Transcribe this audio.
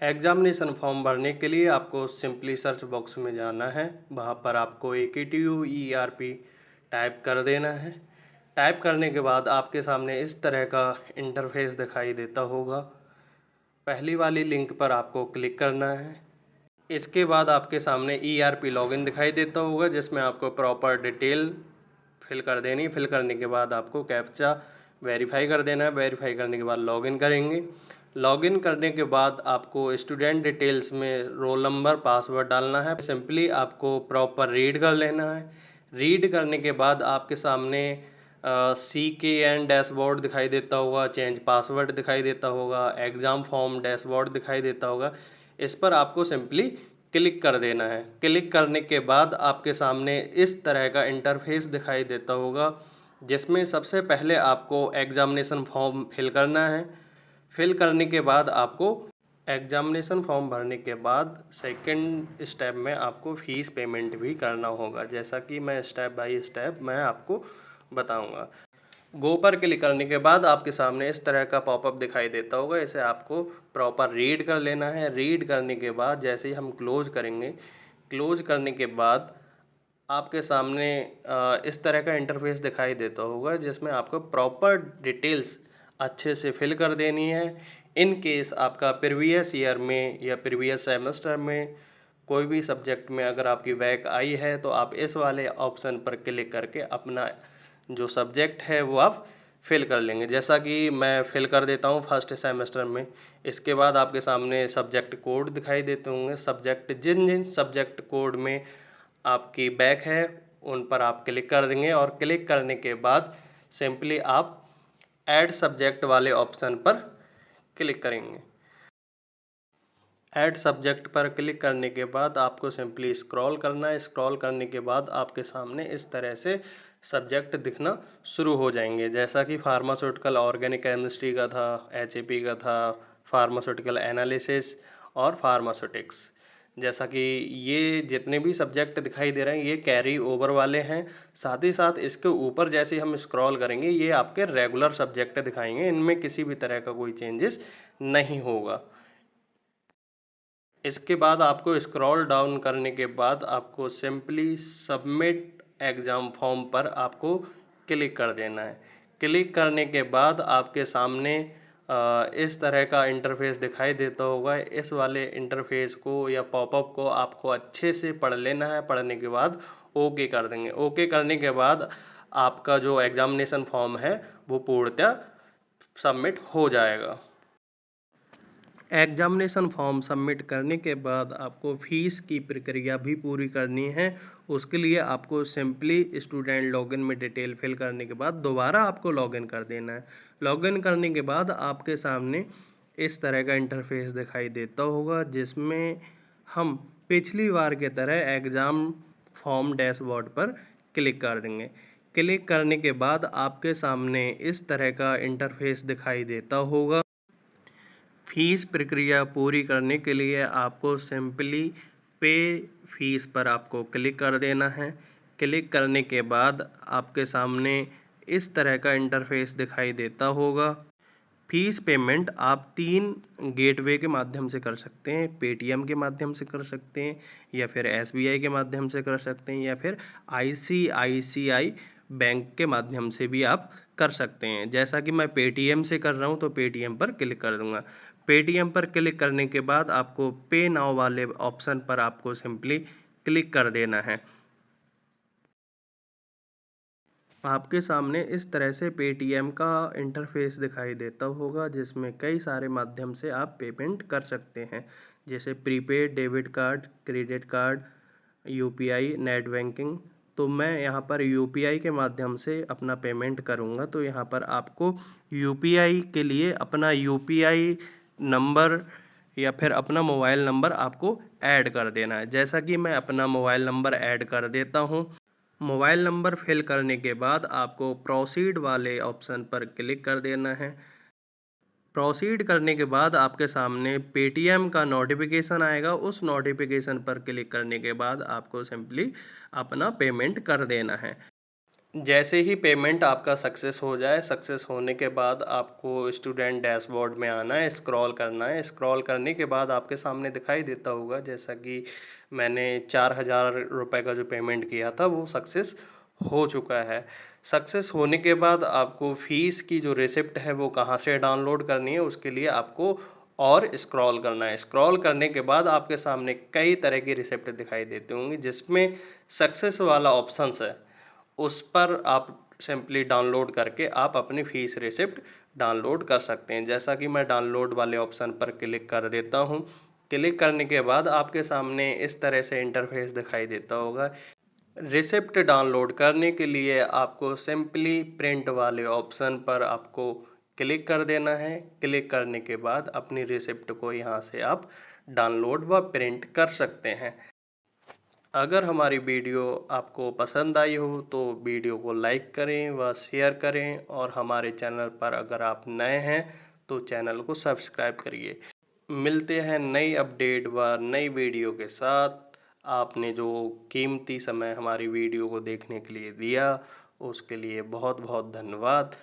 Examination form भरने के लिए आपको सिंपली सर्च बॉक्स में जाना है। वहाँ पर आपको AKTU टाइप कर देना है। टाइप करने के बाद आपके सामने इस तरह का इंटरफेस दिखाई देता होगा। पहली वाली लिंक पर आपको क्लिक करना है। इसके बाद आपके सामने ERP लॉगिन दिखाई देता होगा, जिसमें आपको प्रॉपर डिटेल फिल कर देनी। फिल करने के बाद आपको कैप्चा वेरीफाई कर देना है। वेरीफाई करने के बाद लॉगिन करेंगे। लॉगिन करने के बाद आपको स्टूडेंट डिटेल्स में रोल नंबर, पासवर्ड डालना है। सिंपली आपको प्रॉपर रीड कर लेना है। रीड करने के बाद आपके सामने CKN डैशबोर्ड दिखाई देता होगा, चेंज पासवर्ड दिखाई देता होगा, एग्ज़ाम फॉर्म डैशबोर्ड दिखाई देता होगा। इस पर आपको सिंपली क्लिक कर देना है। क्लिक करने के बाद आपके सामने इस तरह का इंटरफेस दिखाई देता होगा, जिसमें सबसे पहले आपको एग्जामिनेशन फॉर्म फिल करना है। फिल करने के बाद आपको एग्जामिनेशन फॉर्म भरने के बाद सेकंड स्टेप में आपको फ़ीस पेमेंट भी करना होगा, जैसा कि मैं स्टेप बाय स्टेप मैं आपको बताऊंगा। गो पर क्लिक करने के बाद आपके सामने इस तरह का पॉपअप दिखाई देता होगा। इसे आपको प्रॉपर रीड कर लेना है। रीड करने के बाद जैसे ही हम क्लोज करेंगे, क्लोज करने के बाद आपके सामने इस तरह का इंटरफेस दिखाई देता होगा, जिसमें आपको प्रॉपर डिटेल्स अच्छे से फिल कर देनी है। इन केस आपका प्रीवियस ईयर में या प्रीवियस सेमेस्टर में कोई भी सब्जेक्ट में अगर आपकी बैक आई है, तो आप इस वाले ऑप्शन पर क्लिक करके अपना जो सब्जेक्ट है वो आप फिल कर लेंगे। जैसा कि मैं फिल कर देता हूँ फर्स्ट सेमेस्टर में। इसके बाद आपके सामने सब्जेक्ट कोड दिखाई देते होंगे। सब्जेक्ट जिन जिन सब्जेक्ट कोड में आपकी बैक है उन पर आप क्लिक कर देंगे, और क्लिक करने के बाद सिंपली आप ऐड सब्जेक्ट वाले ऑप्शन पर क्लिक करेंगे। ऐड सब्जेक्ट पर क्लिक करने के बाद आपको सिंपली स्क्रॉल करना है। स्क्रॉल करने के बाद आपके सामने इस तरह से सब्जेक्ट दिखना शुरू हो जाएंगे, जैसा कि फार्मास्यूटिकल ऑर्गेनिक केमिस्ट्री का था, HAP का था, फार्मास्यूटिकल एनालिसिस और फार्मास्यूटिक्स। जैसा कि ये जितने भी सब्जेक्ट दिखाई दे रहे हैं ये कैरी ओवर वाले हैं। साथ ही साथ इसके ऊपर जैसे हम स्क्रॉल करेंगे ये आपके रेगुलर सब्जेक्ट दिखाएंगे। इनमें किसी भी तरह का कोई चेंजेस नहीं होगा। इसके बाद आपको स्क्रॉल डाउन करने के बाद आपको सिंपली सबमिट एग्ज़ाम फॉर्म पर आपको क्लिक कर देना है। क्लिक करने के बाद आपके सामने इस तरह का इंटरफेस दिखाई देता होगा। इस वाले इंटरफेस को या पॉपअप को आपको अच्छे से पढ़ लेना है। पढ़ने के बाद ओके कर देंगे। ओके करने के बाद आपका जो एग्ज़ामिनेशन फॉर्म है वो पूर्णतः सबमिट हो जाएगा। एग्जामिनेशन फॉर्म सबमिट करने के बाद आपको फ़ीस की प्रक्रिया भी पूरी करनी है। उसके लिए आपको सिंपली स्टूडेंट लॉगिन में डिटेल फिल करने के बाद दोबारा आपको लॉगिन कर देना है। लॉगिन करने के बाद आपके सामने इस तरह का इंटरफेस दिखाई देता होगा, जिसमें हम पिछली बार के तरह एग्ज़ाम फॉर्म डैशबोर्ड पर क्लिक कर देंगे। क्लिक करने के बाद आपके सामने इस तरह का इंटरफेस दिखाई देता होगा। फ़ीस प्रक्रिया पूरी करने के लिए आपको सिंपली पे फीस पर आपको क्लिक कर देना है। क्लिक करने के बाद आपके सामने इस तरह का इंटरफेस दिखाई देता होगा। फ़ीस पेमेंट आप 3 गेटवे के माध्यम से कर सकते हैं। पेटीएम के माध्यम से कर सकते हैं, या फिर SBI के माध्यम से कर सकते हैं, या फिर ICICI बैंक के माध्यम से भी आप कर सकते हैं। जैसा कि मैं पेटीएम से कर रहा हूं, तो पेटीएम पर क्लिक कर दूंगा। पेटीएम पर क्लिक करने के बाद आपको पे नाउ वाले ऑप्शन पर आपको सिंपली क्लिक कर देना है। आपके सामने इस तरह से पेटीएम का इंटरफेस दिखाई देता होगा, जिसमें कई सारे माध्यम से आप पेमेंट कर सकते हैं, जैसे prepaid, debit card, credit card, UPI, net banking. तो मैं यहाँ पर UPI के माध्यम से अपना पेमेंट करूँगा। तो यहाँ पर आपको UPI के लिए अपना UPI नंबर या फिर अपना मोबाइल नंबर आपको ऐड कर देना है। जैसा कि मैं अपना मोबाइल नंबर ऐड कर देता हूँ। मोबाइल नंबर फिल करने के बाद आपको प्रोसीड वाले ऑप्शन पर क्लिक कर देना है। प्रोसीड करने के बाद आपके सामने पेटीएम का नोटिफिकेशन आएगा। उस नोटिफिकेशन पर क्लिक करने के बाद आपको सिंपली अपना पेमेंट कर देना है। जैसे ही पेमेंट आपका सक्सेस हो जाए, सक्सेस होने के बाद आपको स्टूडेंट डैशबोर्ड में आना है, स्क्रॉल करना है। स्क्रॉल करने के बाद आपके सामने दिखाई देता होगा जैसा कि मैंने 4000 रुपये का जो पेमेंट किया था वो सक्सेस हो चुका है। सक्सेस होने के बाद आपको फ़ीस की जो रिसिप्ट है वो कहाँ से डाउनलोड करनी है, उसके लिए आपको और स्क्रॉल करना है। स्क्रॉल करने के बाद आपके सामने कई तरह की रिसिप्ट दिखाई देती होंगी, जिसमें सक्सेस वाला ऑप्शंस है उस पर आप सिंपली डाउनलोड करके आप अपनी फ़ीस रिसिप्ट डाउनलोड कर सकते हैं। जैसा कि मैं डाउनलोड वाले ऑप्शन पर क्लिक कर देता हूँ। क्लिक करने के बाद आपके सामने इस तरह से इंटरफेस दिखाई देता होगा। रिसिप्ट डाउनलोड करने के लिए आपको सिंपली प्रिंट वाले ऑप्शन पर आपको क्लिक कर देना है। क्लिक करने के बाद अपनी रिसिप्ट को यहाँ से आप डाउनलोड व प्रिंट कर सकते हैं। अगर हमारी वीडियो आपको पसंद आई हो तो वीडियो को लाइक करें व शेयर करें, और हमारे चैनल पर अगर आप नए हैं तो चैनल को सब्सक्राइब करिए। मिलते हैं नई अपडेट व नई वीडियो के साथ। आपने जो कीमती समय हमारी वीडियो को देखने के लिए दिया उसके लिए बहुत बहुत धन्यवाद।